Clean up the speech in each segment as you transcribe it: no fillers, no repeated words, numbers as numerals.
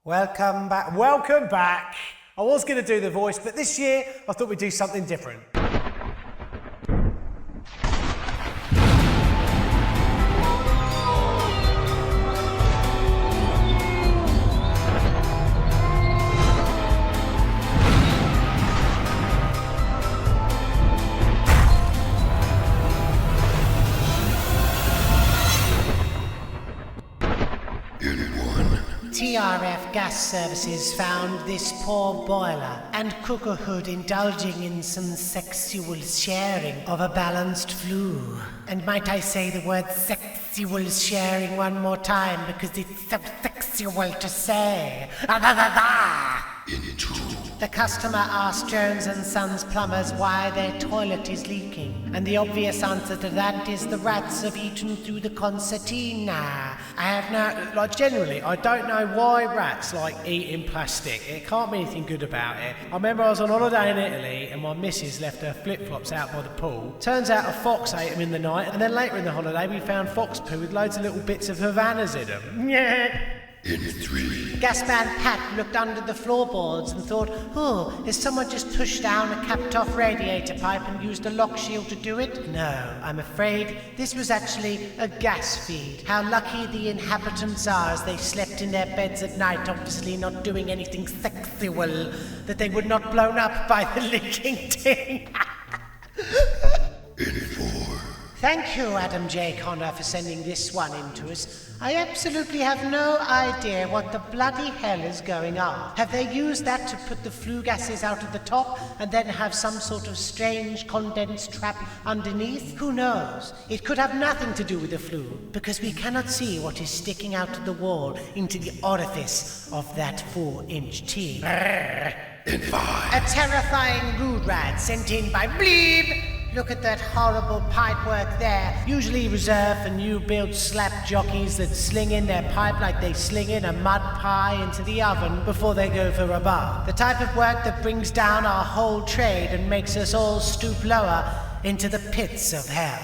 Welcome back. Welcome back. I was going to do the voice, but this year I thought we'd do something different. TRF Gas Services found this poor boiler and Cookerhood indulging in some sexual sharing of a balanced flue. And might I say the word sexual sharing one more time because it's so sexual to say. The customer asked Jones and Sons plumbers why their toilet is leaking, and the obvious answer to that is the rats have eaten through the concertina. Generally, I don't know why rats like eating plastic. It can't be anything good about it. I remember I was on holiday in Italy and my missus left her flip-flops out by the pool. Turns out a fox ate them in the night, and then later in the holiday we found fox poo with loads of little bits of Havanas in them. Gasman Pat looked under the floorboards and thought, has someone just pushed down a capped-off radiator pipe and used a lock shield to do it? No, I'm afraid this was actually a gas feed. How lucky the inhabitants are as they slept in their beds at night, obviously not doing anything sexual, that they would not blown up by the leaking tin. Thank you, Adam J. Connor, for sending this one in to us. I absolutely have no idea what the bloody hell is going on. Have they used that to put the flue gases out of the top and then have some sort of strange condensed trap underneath? Who knows? It could have nothing to do with the flue, because we cannot see what is sticking out of the wall into the orifice of that 4-inch tube. A terrifying rude rat sent in by Bleeb. Look at that horrible pipework there, usually reserved for new-built slap jockeys that sling in their pipe like they sling in a mud pie into the oven before they go for a bath. The type of work that brings down our whole trade and makes us all stoop lower into the pits of hell.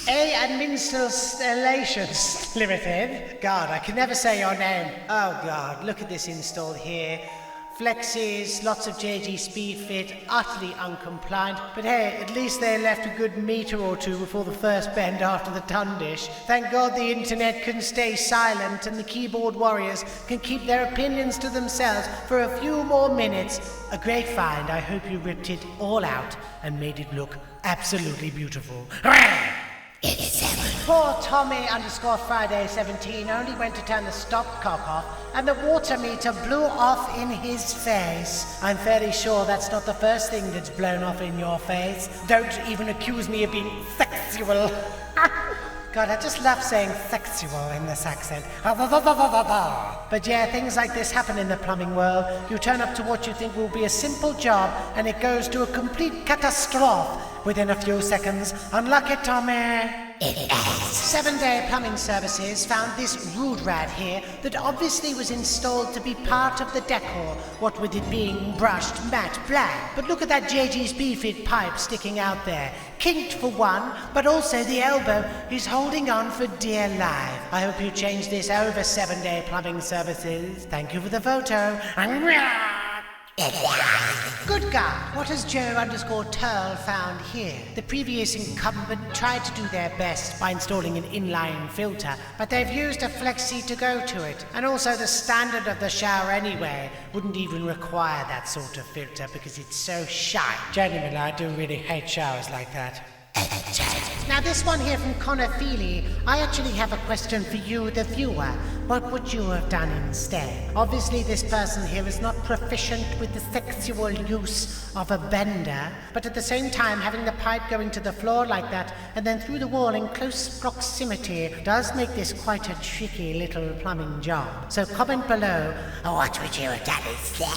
A Administrations Limited. God, I can never say your name. Oh God, look at this install here. Flexes, lots of JG Speedfit, utterly uncompliant, but hey, at least they left a good meter or two before the first bend after the tundish. Thank God the internet can stay silent and the keyboard warriors can keep their opinions to themselves for a few more minutes. A great find. I hope you ripped it all out and made it look absolutely beautiful. Poor Tommy_Friday17 only went to turn the stopcock off and the water meter blew off in his face. I'm fairly sure that's not the first thing that's blown off in your face. Don't even accuse me of being sexual. God, I just love saying sexual in this accent. But yeah, things like this happen in the plumbing world. You turn up to what you think will be a simple job and it goes to a complete catastrophe within a few seconds. Unlucky, Tommy. 7-Day Plumbing Services found this rude rat here that obviously was installed to be part of the decor, what with it being brushed matte black. But look at that JG Speedfit pipe sticking out there. Kinked for one, but also the elbow is holding on for dear life. I hope you change this over, 7-Day Plumbing Services. Thank you for the photo. Good God, what has Joe_Turl found here? The previous incumbent tried to do their best by installing an inline filter, but they've used a flexi to go to it. And also the standard of the shower anyway wouldn't even require that sort of filter because it's so shy. Genuinely, I do really hate showers like that. Now this one here from Connor Feely, I actually have a question for you, the viewer. What would you have done instead? Obviously this person here is not proficient with the sexual use of a bender, but at the same time having the pipe going to the floor like that and then through the wall in close proximity does make this quite a tricky little plumbing job. So comment below, what would you have done instead?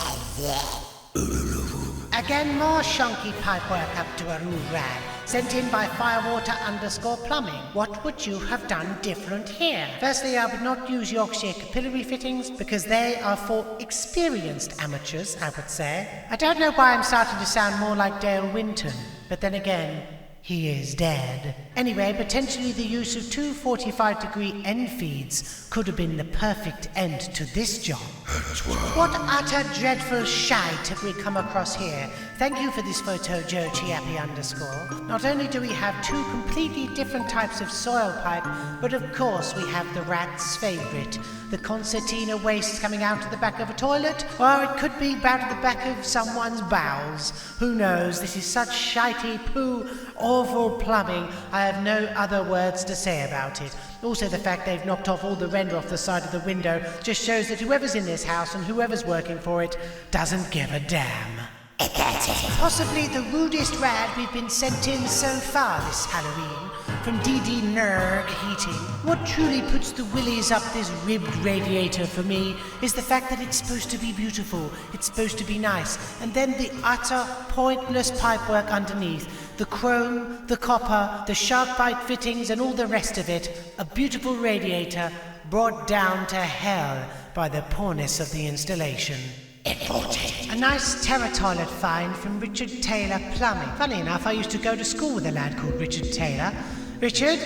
Again, more shonky pipework up to a rude rag, sent in by Firewater_Plumbing. What would you have done different here? Firstly, I would not use Yorkshire capillary fittings because they are for experienced amateurs, I would say. I don't know why I'm starting to sound more like Dale Winton, but then again, he is dead. Anyway, potentially the use of two 45-degree end feeds could have been the perfect end to this job. What utter dreadful shite have we come across here? Thank you for this photo, Joe Chiappy _. Not only do we have two completely different types of soil pipe, but of course we have the rat's favourite, the concertina waste coming out of the back of a toilet, or it could be out of the back of someone's bowels. Who knows? This is such shitey, poo, awful plumbing. I have no other words to say about it. Also, the fact they've knocked off all the render off the side of the window just shows that whoever's in this house and whoever's working for it doesn't give a damn. Possibly the rudest rad we've been sent in so far this Halloween, from DD Nerg Heating. What truly puts the willies up this ribbed radiator for me is the fact that it's supposed to be beautiful, it's supposed to be nice, and then the utter pointless pipework underneath. The chrome, the copper, the shark bite fittings and all the rest of it. A beautiful radiator brought down to hell by the poorness of the installation. A nice terra toilet find from Richard Taylor Plumbing. Funny enough, I used to go to school with a lad called Richard Taylor. Richard,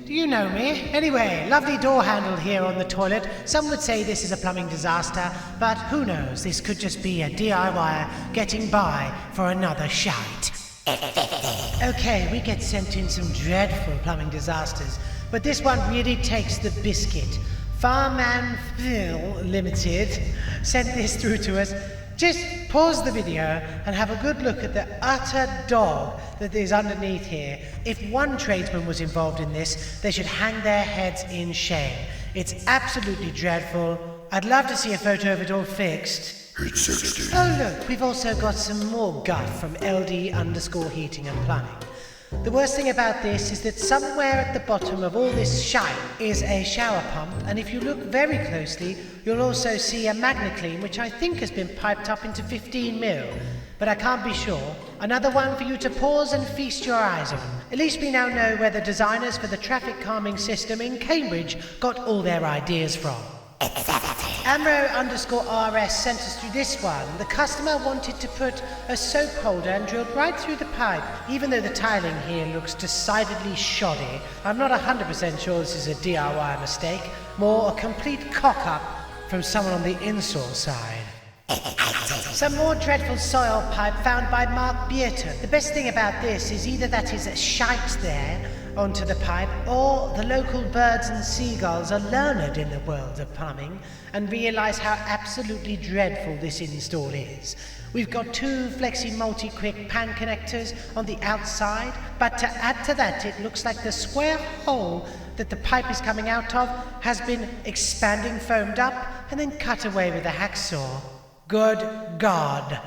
do you know me? Anyway, lovely door handle here on the toilet. Some would say this is a plumbing disaster, but who knows, this could just be a DIYer getting by for another shite. Okay, we get sent in some dreadful plumbing disasters, but this one really takes the biscuit. Farman Phil Limited sent this through to us. Just pause the video and have a good look at the utter dog that is underneath here. If one tradesman was involved in this, they should hang their heads in shame. It's absolutely dreadful. I'd love to see a photo of it all fixed. Oh look, we've also got some more guff from LD_heating and plumbing. The worst thing about this is that somewhere at the bottom of all this shite is a shower pump, and if you look very closely, you'll also see a MagnaClean, which I think has been piped up into 15mm, but I can't be sure. Another one for you to pause and feast your eyes on. At least we now know where the designers for the traffic calming system in Cambridge got all their ideas from. Amro_RS sent us through this one. The customer wanted to put a soap holder and drilled right through the pipe, even though the tiling here looks decidedly shoddy. I'm not 100% sure this is a DIY mistake, more a complete cock-up from someone on the install side. Some more dreadful soil pipe found by Mark Beerton. The best thing about this is either that is a shite there onto the pipe, or the local birds and seagulls are learned in the world of plumbing and realise how absolutely dreadful this install is. We've got two Flexi multi-quick pan connectors on the outside, but to add to that, it looks like the square hole that the pipe is coming out of has been expanding, foamed up, and then cut away with a hacksaw. Good God.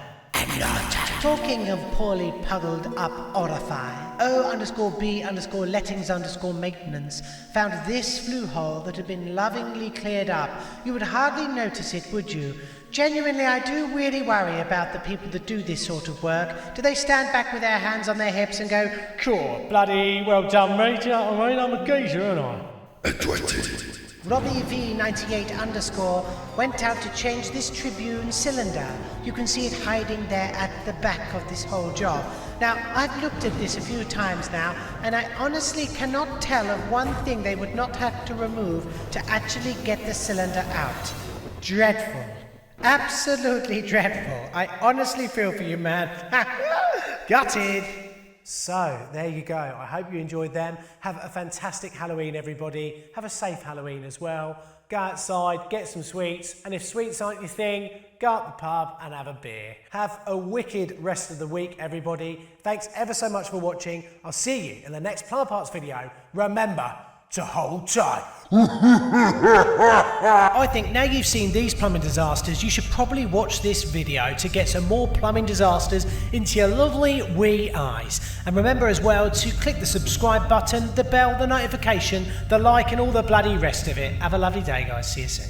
Talking of poorly puddled up orify, O_B_lettings_maintenance found this flue hole that had been lovingly cleared up. You would hardly notice it, would you? Genuinely, I do really worry about the people that do this sort of work. Do they stand back with their hands on their hips and go, Cool, bloody well done, mate. You know what I mean? I'm a geezer, aren't I? Robbie V98_ went out to change this Tribune cylinder. You can see it hiding there at the back of this whole job. Now, I've looked at this a few times now, and I honestly cannot tell of one thing they would not have to remove to actually get the cylinder out. Dreadful. Absolutely dreadful. I honestly feel for you, man. Gutted. So, there you go. I hope you enjoyed them. Have a fantastic Halloween, everybody. Have a safe Halloween as well. Go outside, get some sweets, and if sweets aren't your thing, go up the pub and have a beer. Have a wicked rest of the week, everybody. Thanks ever so much for watching. I'll see you in the next Plumber Parts video. Remember to hold tight. I think now you've seen these plumbing disasters, you should probably watch this video to get some more plumbing disasters into your lovely wee eyes. And remember as well to click the subscribe button, the bell, the notification, the like and all the bloody rest of it. Have a lovely day, guys. See you soon.